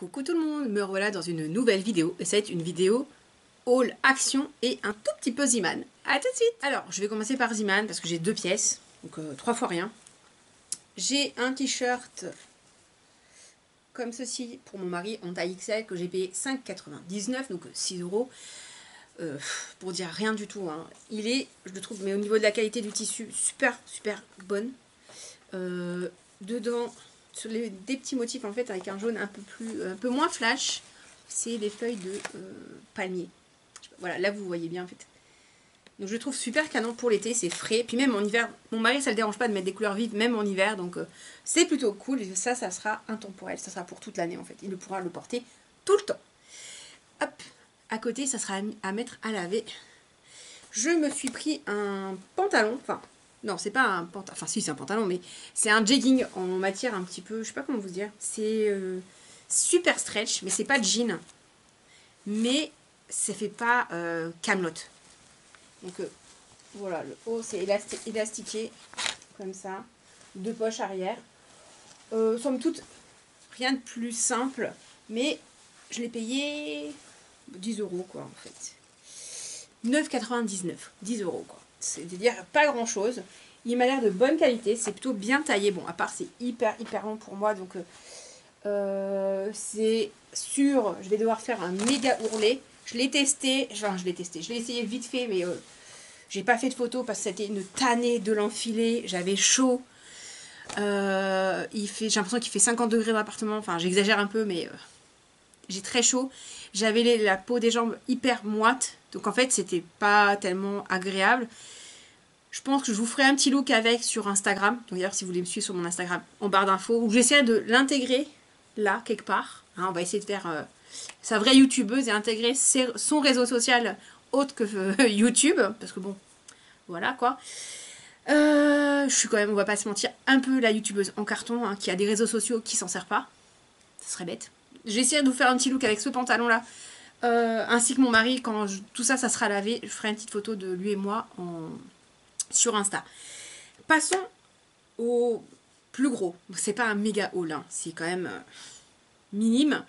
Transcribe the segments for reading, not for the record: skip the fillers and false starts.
Coucou tout le monde, me revoilà dans une nouvelle vidéo et ça va être une vidéo haul action et un tout petit peu Ziman. A tout de suite. Alors je vais commencer par Ziman parce que j'ai deux pièces, donc 3 fois rien. J'ai un t-shirt comme ceci pour mon mari en taille XL que j'ai payé 5,99, donc 6 €. Pour dire rien du tout, hein. Il est, je le trouve, mais au niveau de la qualité du tissu, super bonne. Dedans, sur des petits motifs en fait avec un jaune un peu moins flash, c'est des feuilles de palmier. Voilà, là vous voyez bien en fait. Donc je le trouve super canon pour l'été, c'est frais. Puis même en hiver, mon mari ça le dérange pas de mettre des couleurs vives même en hiver, donc c'est plutôt cool. Et ça sera intemporel, ça sera pour toute l'année en fait. Il pourra le porter tout le temps. Hop, à côté ça sera à mettre à laver. Je me suis pris un pantalon, enfin non c'est pas un pantalon, enfin si c'est un pantalon, mais c'est un jegging en matière un petit peu, je sais pas comment vous dire, c'est super stretch, mais c'est pas jean, mais ça fait pas camelot. Donc voilà, le haut c'est élastiqué comme ça, deux poches arrière. Somme toute, rien de plus simple, mais je l'ai payé 10 € quoi en fait. 9,99, 10 € quoi. C'est-à-dire pas grand chose. Il m'a l'air de bonne qualité, c'est plutôt bien taillé. Bon, à part c'est hyper long pour moi, donc c'est sûr, je vais devoir faire un méga ourlet. Je l'ai testé, je l'ai essayé vite fait, mais j'ai pas fait de photo parce que c'était une tannée de l'enfiler. J'avais chaud. J'ai l'impression qu'il fait 50 degrés dans l'appartement. Enfin, j'exagère un peu, mais j'ai très chaud. J'avais la peau des jambes hyper moite. Donc en fait, c'était pas tellement agréable. Je pense que je vous ferai un petit look avec sur Instagram. Donc d'ailleurs, si vous voulez me suivre sur mon Instagram, en barre d'infos, où j'essaierai de l'intégrer là, quelque part. Hein, on va essayer de faire sa vraie youtubeuse et intégrer son réseau social autre que YouTube. Parce que bon, voilà quoi. Je suis quand même, on va pas se mentir, un peu la youtubeuse en carton, hein, qui a des réseaux sociaux qui s'en sert pas. Ça serait bête. J'essaierai de vous faire un petit look avec ce pantalon là. Ainsi que mon mari, quand tout ça sera lavé, je ferai une petite photo de lui et moi sur Insta. Passons au plus gros. C'est pas un méga haul, hein. C'est quand même minime,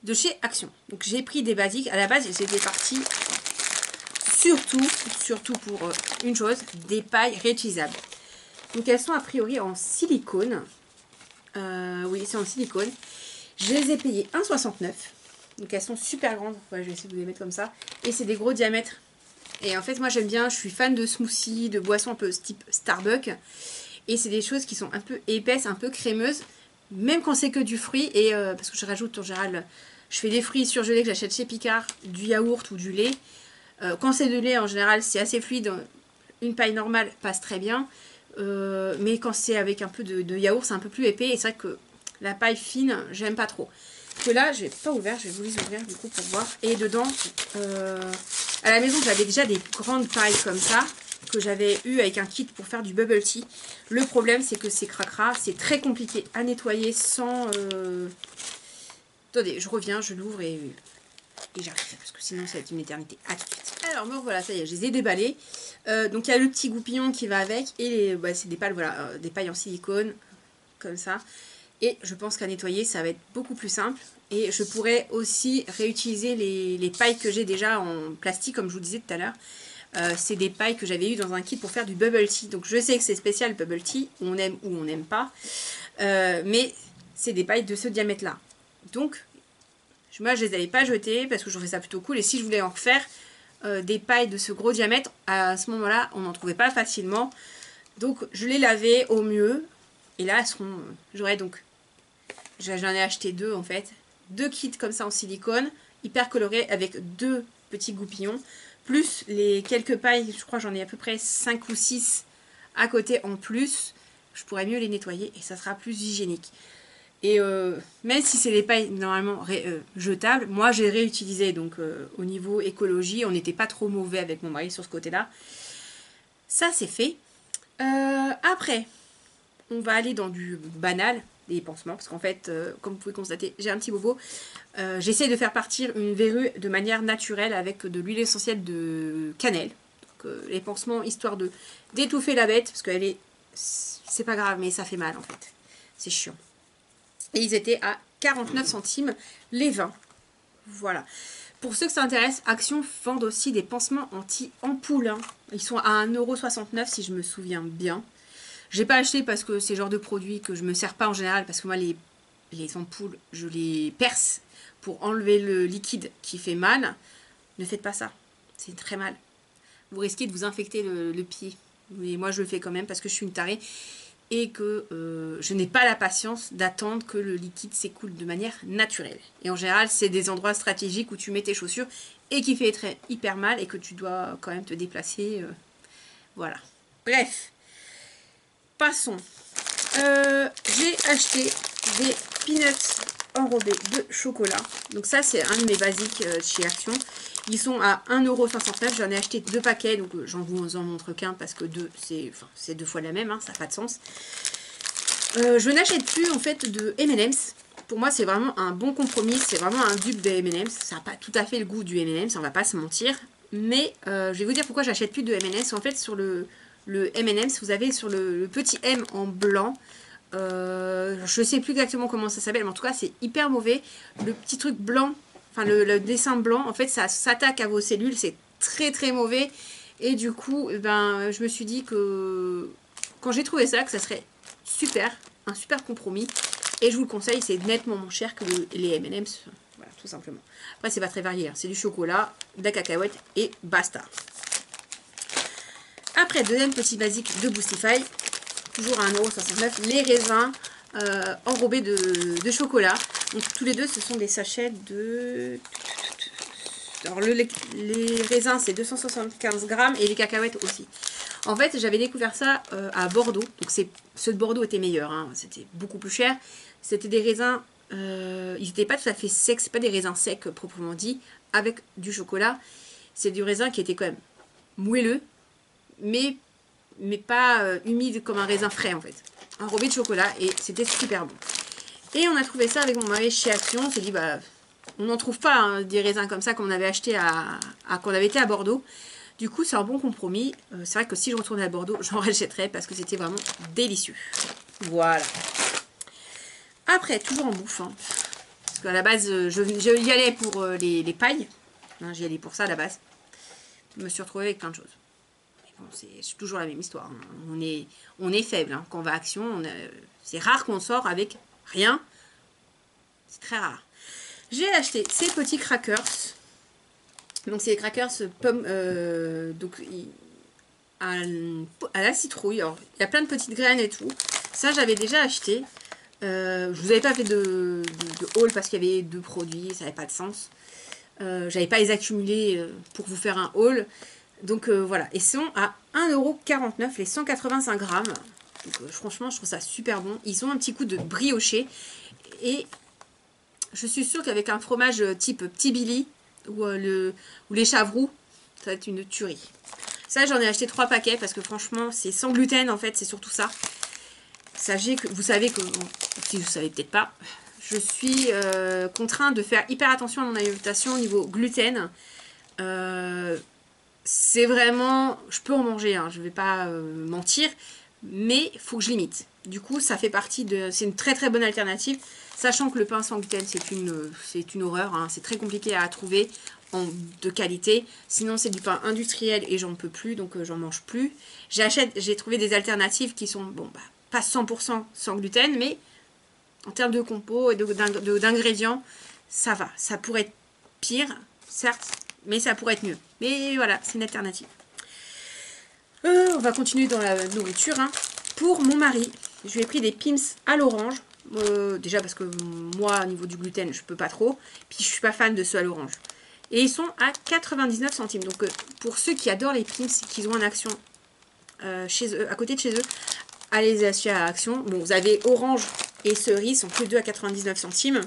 de chez Action. Donc j'ai pris des basiques. À la base, j'étais partie surtout pour une chose, des pailles réutilisables. Donc elles sont a priori en silicone. Oui, c'est en silicone. Je les ai payées 1,69 €. Donc elles sont super grandes. Ouais, je vais essayer de vous les mettre comme ça. Et c'est des gros diamètres. Et en fait, moi j'aime bien, je suis fan de smoothies, de boissons un peu type Starbucks. Et c'est des choses qui sont un peu épaisses, un peu crémeuses. Même quand c'est que du fruit. Et parce que je rajoute en général, je fais des fruits surgelés que j'achète chez Picard, du yaourt ou du lait. Quand c'est de lait, en général, c'est assez fluide. Une paille normale passe très bien. Mais quand c'est avec un peu de yaourt, c'est un peu plus épais. Et c'est vrai que la paille fine, j'aime pas trop. Que là, je vais pas ouvert, je vais vous les ouvrir du coup pour voir. Et dedans, à la maison, j'avais déjà des grandes pailles comme ça, que j'avais eu avec un kit pour faire du bubble tea. Le problème, c'est que c'est cracra, c'est très compliqué à nettoyer sans... Attendez, je reviens, je l'ouvre et j'arrive, parce que sinon ça va être une éternité. À tout de suite. Alors, me revoilà, ça y est, je les ai déballés. Donc, il y a le petit goupillon qui va avec, et c'est des pailles, voilà, des pailles en silicone, comme ça. Et je pense qu'à nettoyer, ça va être beaucoup plus simple. Et je pourrais aussi réutiliser les pailles que j'ai déjà en plastique, comme je vous disais tout à l'heure. C'est des pailles que j'avais eues dans un kit pour faire du bubble tea. Donc je sais que c'est spécial le bubble tea, on aime ou on n'aime pas. Mais c'est des pailles de ce diamètre-là. Donc, moi je les avais pas jetées parce que je trouvais ça plutôt cool. Et si je voulais en refaire des pailles de ce gros diamètre, à ce moment-là, on n'en trouvait pas facilement. Donc je les lavais au mieux. Et là, j'aurais donc... J'en ai acheté deux en fait. Deux kits comme ça en silicone, hyper colorés avec deux petits goupillons. Plus les quelques pailles, je crois j'en ai à peu près 5 ou 6 à côté en plus. Je pourrais mieux les nettoyer et ça sera plus hygiénique. Et même si c'est des pailles normalement jetables, moi j'ai réutilisé. Donc au niveau écologie, on n'était pas trop mauvais avec mon mari sur ce côté-là. Ça c'est fait. Après, on va aller dans du banal, des pansements, parce qu'en fait, comme vous pouvez constater, j'ai un petit bobo. J'essaie de faire partir une verrue de manière naturelle avec de l'huile essentielle de cannelle. Donc, les pansements, histoire de d'étouffer la bête, parce qu'elle est... C'est pas grave, mais ça fait mal en fait. C'est chiant. Et ils étaient à 49 centimes les 20. Voilà. Pour ceux que ça intéresse, Action vend aussi des pansements anti-ampoule. Hein. Ils sont à 1,69 € si je me souviens bien. J'ai pas acheté parce que c'est le genre de produit que je me sers pas en général. Parce que moi, les ampoules, je les perce pour enlever le liquide qui fait mal. Ne faites pas ça. C'est très mal. Vous risquez de vous infecter le pied. Mais moi, je le fais quand même parce que je suis une tarée. Et que je n'ai pas la patience d'attendre que le liquide s'écoule de manière naturelle. Et en général, c'est des endroits stratégiques où tu mets tes chaussures et qui fait hyper mal et que tu dois quand même te déplacer. Voilà. Bref. Passons. J'ai acheté des peanuts enrobés de chocolat. Donc ça, c'est un de mes basiques chez Action. Ils sont à 1,69 €. J'en ai acheté 2 paquets, donc j'en vous en montre qu'un parce que c'est 2 fois la même, hein, ça n'a pas de sens. Je n'achète plus en fait de M&M's. Pour moi, c'est vraiment un bon compromis. C'est vraiment un dupe de M&M's. Ça n'a pas tout à fait le goût du M&M's, on va pas se mentir. Mais je vais vous dire pourquoi j'achète plus de M&M's. En fait, sur le M&M's, vous avez sur le petit M en blanc. Je sais plus exactement comment ça s'appelle, mais en tout cas, c'est hyper mauvais. Le petit truc blanc. Enfin, le dessin blanc, en fait, ça s'attaque à vos cellules. C'est très, très mauvais. Et du coup, ben, je me suis dit que quand j'ai trouvé ça, que ça serait super, un super compromis. Et je vous le conseille, c'est nettement moins cher que les M&M's. Voilà, tout simplement. Après, c'est pas très varié. Hein. C'est du chocolat, de la cacahuète et basta. Après, deuxième petit basique de Boostify. Toujours à 1,69 €. Les raisins enrobés de chocolat. Donc tous les deux, ce sont des sachets de... Alors les raisins, c'est 275 grammes et les cacahuètes aussi. En fait, j'avais découvert ça à Bordeaux. Donc ceux de Bordeaux étaient meilleurs. Hein. C'était beaucoup plus cher. C'était des raisins... ils n'étaient pas tout à fait secs. C'est pas des raisins secs proprement dit. Avec du chocolat. C'est du raisin qui était quand même moelleux. Mais pas humide comme un raisin frais en fait. Enrobé de chocolat et c'était super bon. Et on a trouvé ça avec mon mari chez Action. On s'est dit, bah, on n'en trouve pas hein, des raisins comme ça qu'on avait acheté quand on avait été à Bordeaux. Du coup, c'est un bon compromis. C'est vrai que si je retournais à Bordeaux, j'en rachèterais parce que c'était vraiment délicieux. Voilà. Après, toujours en bouffe. Hein, parce qu'à la base, je y allais pour les pailles. Hein, j'y allais pour ça à la base. Je me suis retrouvée avec plein de choses. Bon, c'est toujours la même histoire. Hein. On est faible. Hein. Quand on va à Action, c'est rare qu'on sort avec rien. C'est très rare. J'ai acheté ces petits crackers. Donc, c'est des crackers pommes. Donc, à la citrouille. Alors, il y a plein de petites graines et tout. Ça, j'avais déjà acheté. Je vous avais pas fait de haul parce qu'il y avait 2 produits. Ça n'avait pas de sens. J'avais pas les accumulés pour vous faire un haul. Donc voilà, et sont à 1,49 € les 185 grammes. Donc franchement, je trouve ça super bon. Ils ont un petit coup de brioché. Et je suis sûre qu'avec un fromage type Petit Billy ou les Chavroux, ça va être une tuerie. Ça, j'en ai acheté 3 paquets parce que franchement, c'est sans gluten en fait, c'est surtout ça. Vous savez que, si vous ne savez peut-être pas, je suis contrainte de faire hyper attention à mon alimentation au niveau gluten. C'est vraiment... Je peux en manger, hein, je ne vais pas mentir, mais il faut que je limite. Du coup, ça fait partie de... C'est une très très bonne alternative, sachant que le pain sans gluten, c'est une horreur. Hein, c'est très compliqué à trouver de qualité. Sinon, c'est du pain industriel et j'en peux plus, donc j'en mange plus. J'ai trouvé des alternatives qui sont, bon, bah, pas 100% sans gluten, mais en termes de compo et d'ingrédients, ça va. Ça pourrait être pire, certes, mais ça pourrait être mieux. Mais voilà, c'est une alternative. On va continuer dans la nourriture. Hein. Pour mon mari, je lui ai pris des Pim's à l'orange. Déjà parce que moi, au niveau du gluten, je peux pas trop. Puis je suis pas fan de ceux à l'orange. Et ils sont à 99 centimes. Donc pour ceux qui adorent les Pim's, qu'ils ont en Action chez eux, à côté de chez eux, allez les acheter à Action. Bon, vous avez orange et cerise, sont tous les deux à 99 centimes.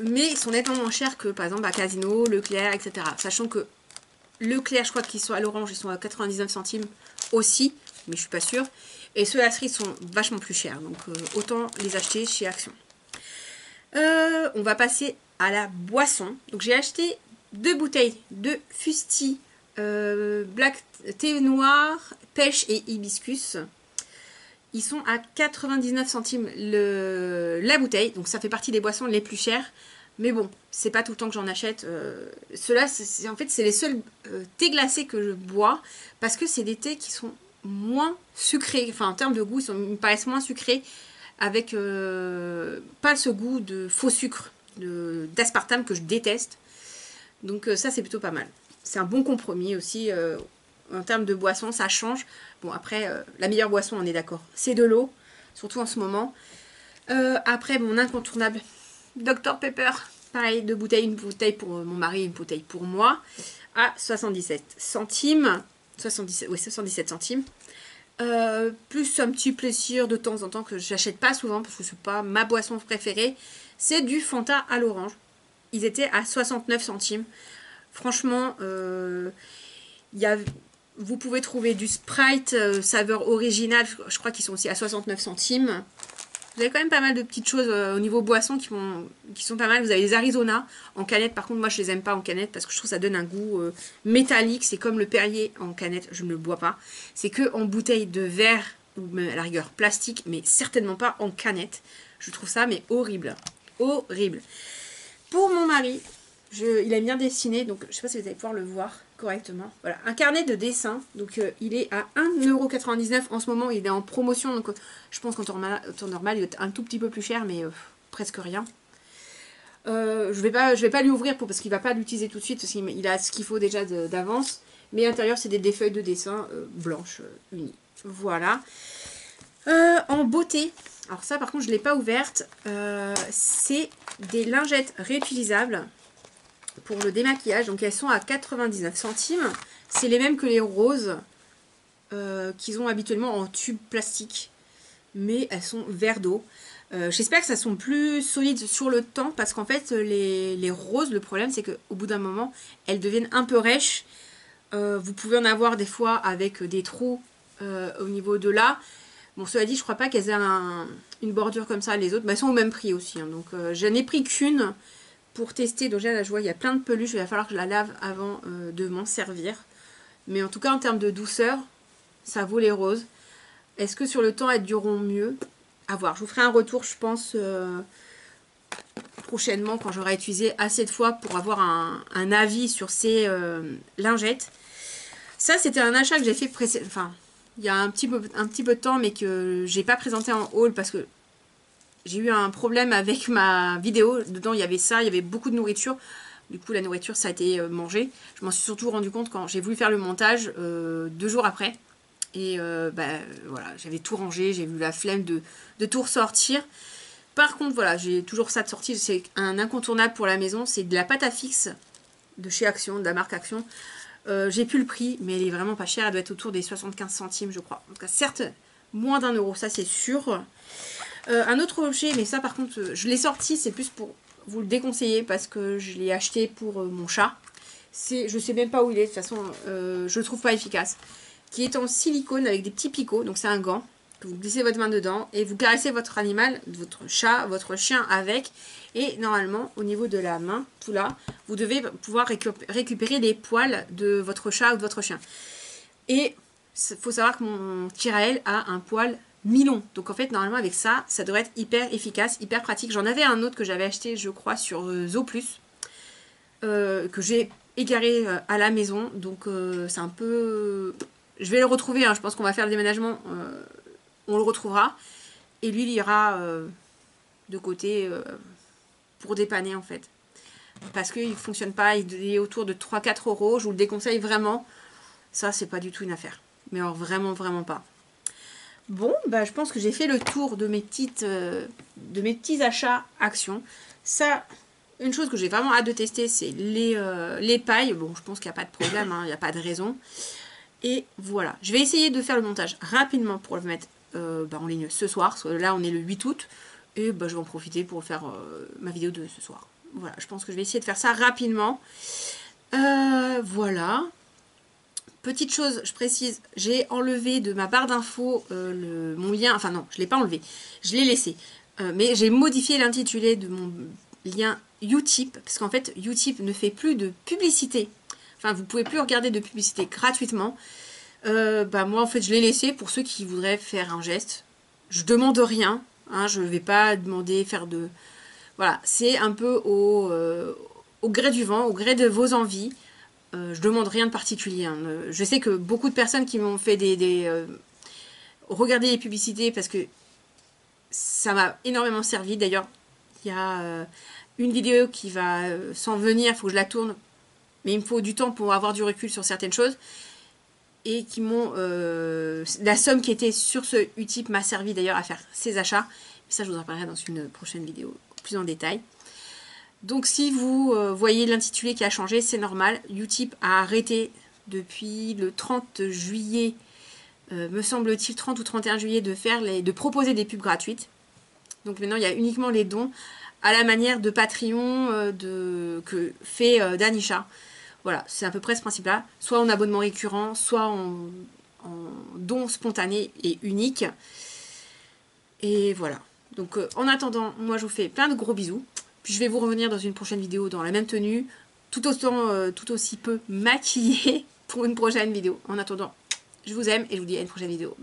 Mais ils sont nettement moins chers que par exemple à Casino, Leclerc, etc. Sachant que Leclerc, je crois qu'ils sont à l'orange, ils sont à 99 centimes aussi, mais je suis pas sûre. Et ceux à la cerise sont vachement plus chers, donc autant les acheter chez Action. On va passer à la boisson. Donc j'ai acheté 2 bouteilles de Fusti black thé noir, pêche et hibiscus. Ils sont à 99 centimes la bouteille. Donc ça fait partie des boissons les plus chères. Mais bon, c'est pas tout le temps que j'en achète. Ceux-là, en fait, c'est les seuls thés glacés que je bois. Parce que c'est des thés qui sont moins sucrés. Enfin, en termes de goût, ils me paraissent moins sucrés. Avec pas ce goût de faux sucre, d'aspartame que je déteste. Donc ça, c'est plutôt pas mal. C'est un bon compromis aussi. En termes de boisson, ça change. Bon, après, la meilleure boisson, on est d'accord, c'est de l'eau. Surtout en ce moment. Après, mon incontournable Dr Pepper, pareil, deux bouteilles, une bouteille pour mon mari, une bouteille pour moi, à 77 centimes. 77 centimes. Plus un petit plaisir de temps en temps que j'achète pas souvent parce que c'est pas ma boisson préférée. C'est du Fanta à l'orange. Ils étaient à 69 centimes. Franchement, vous pouvez trouver du Sprite saveur originale. Je crois qu'ils sont aussi à 69 centimes. Vous avez quand même pas mal de petites choses au niveau boisson qui sont pas mal. Vous avez les Arizona en canette. Par contre, moi, je les aime pas en canette parce que je trouve que ça donne un goût métallique. C'est comme le Perrier en canette. Je ne le bois pas. C'est que en bouteille de verre ou même à la rigueur plastique, mais certainement pas en canette. Je trouve ça mais horrible. Horrible. Pour mon mari, il a bien dessiné. Donc, je sais pas si vous allez pouvoir le voir correctement. Voilà, un carnet de dessin. Donc, il est à 1,99 € en ce moment. Il est en promotion. Donc, je pense qu'en temps normal, il est un tout petit peu plus cher, mais presque rien. Je vais pas lui ouvrir parce qu'il va pas l'utiliser tout de suite parce qu'il a ce qu'il faut déjà d'avance. Mais à l'intérieur, c'est des feuilles de dessin blanches unies. Voilà. En beauté, alors ça par contre, je ne l'ai pas ouverte. C'est des lingettes réutilisables pour le démaquillage. Donc elles sont à 99 centimes. C'est les mêmes que les roses qu'ils ont habituellement en tube plastique. Mais elles sont vert d'eau. J'espère que ça sont plus solides sur le temps. Parce qu'en fait, les roses, le problème c'est qu'au bout d'un moment, elles deviennent un peu rêches. Vous pouvez en avoir des fois avec des trous au niveau de là. Bon, cela dit, je crois pas qu'elles aient une bordure comme ça les autres. Mais elles sont au même prix aussi. Hein. Donc, je n'ai pris qu'une pour tester. Donc, là, je vois, il y a plein de peluches. Il va falloir que je la lave avant de m'en servir. Mais en tout cas, en termes de douceur, ça vaut les roses. Est-ce que sur le temps, elles dureront mieux? À voir. Je vous ferai un retour, je pense, prochainement, quand j'aurai utilisé assez de fois pour avoir un avis sur ces lingettes. Ça, c'était un achat que j'ai fait il y a un petit peu de temps, mais que j'ai pas présenté en haul parce que j'ai eu un problème avec ma vidéo. Dedans, il y avait ça, il y avait beaucoup de nourriture. Du coup, la nourriture, ça a été mangé. Je m'en suis surtout rendu compte quand j'ai voulu faire le montage 2 jours après. Et voilà, j'avais tout rangé, j'ai eu la flemme de tout ressortir. Par contre, voilà, j'ai toujours ça de sortie. C'est un incontournable pour la maison. C'est de la pâte à fixe de chez Action, de la marque Action. J'ai plus le prix, mais elle est vraiment pas chère. Elle doit être autour des 75 centimes, je crois. En tout cas, certes, moins d'1 €, ça c'est sûr. Un autre objet, mais ça par contre, je l'ai sorti, c'est plus pour vous le déconseiller parce que je l'ai acheté pour mon chat. Je sais même pas où il est, de toute façon, je le trouve pas efficace. Qui est en silicone avec des petits picots, donc c'est un gant. Que vous glissez votre main dedans et vous caressez votre animal, votre chat, votre chien avec. Et normalement, au niveau de la main, tout là, vous devez pouvoir récupérer les poils de votre chat ou de votre chien. Et il faut savoir que mon Tirael a un poil mi-long. Donc en fait, normalement avec ça, ça devrait être hyper efficace, hyper pratique. J'en avais un autre que j'avais acheté, je crois, sur Zooplus. Que j'ai égaré à la maison. Donc c'est un peu... Je vais le retrouver, hein. Je pense qu'on va faire le déménagement. On le retrouvera. Et lui, il ira de côté pour dépanner en fait. Parce qu'il ne fonctionne pas. Il est autour de 3-4 €. Je vous le déconseille vraiment. Ça, c'est pas du tout une affaire. Mais alors vraiment, vraiment pas. Bon, bah, je pense que j'ai fait le tour de mes petits achats Action. Ça, une chose que j'ai vraiment hâte de tester, c'est les pailles. Bon, je pense qu'il n'y a pas de problème, hein, il n'y a pas de raison. Et voilà, je vais essayer de faire le montage rapidement pour le mettre en ligne ce soir. Parce que là, on est le 8 août. Et je vais en profiter pour faire ma vidéo de ce soir. Voilà, je pense que je vais essayer de faire ça rapidement. Voilà. Petite chose, je précise, j'ai enlevé de ma barre d'infos mon lien. Enfin non, je ne l'ai pas enlevé. Je l'ai laissé. Mais j'ai modifié l'intitulé de mon lien Utip. Parce qu'en fait, Utip ne fait plus de publicité. Enfin, vous ne pouvez plus regarder de publicité gratuitement. Moi, en fait, je l'ai laissé pour ceux qui voudraient faire un geste. Je demande rien, hein, je ne vais pas demander, faire de... Voilà, c'est un peu au gré du vent, au gré de vos envies. Je demande rien de particulier. Hein. Je sais que beaucoup de personnes qui m'ont fait regarder les publicités parce que ça m'a énormément servi. D'ailleurs, il y a une vidéo qui va s'en venir, il faut que je la tourne. Mais il me faut du temps pour avoir du recul sur certaines choses. Et qui m'ont... la somme qui était sur ce Utip m'a servi d'ailleurs à faire ces achats. Ça, je vous en parlerai dans une prochaine vidéo, plus en détail. Donc si vous voyez l'intitulé qui a changé, c'est normal. Utip a arrêté depuis le 30 juillet, me semble-t-il 30 ou 31 juillet, de proposer des pubs gratuites. Donc maintenant, il y a uniquement les dons à la manière de Patreon que fait Danisha. Voilà, c'est à peu près ce principe-là. Soit en abonnement récurrent, soit en don spontané et unique. Et voilà. Donc en attendant, moi je vous fais plein de gros bisous. Puis je vais vous revenir dans une prochaine vidéo dans la même tenue, tout aussi peu maquillée pour une prochaine vidéo. En attendant, je vous aime et je vous dis à une prochaine vidéo.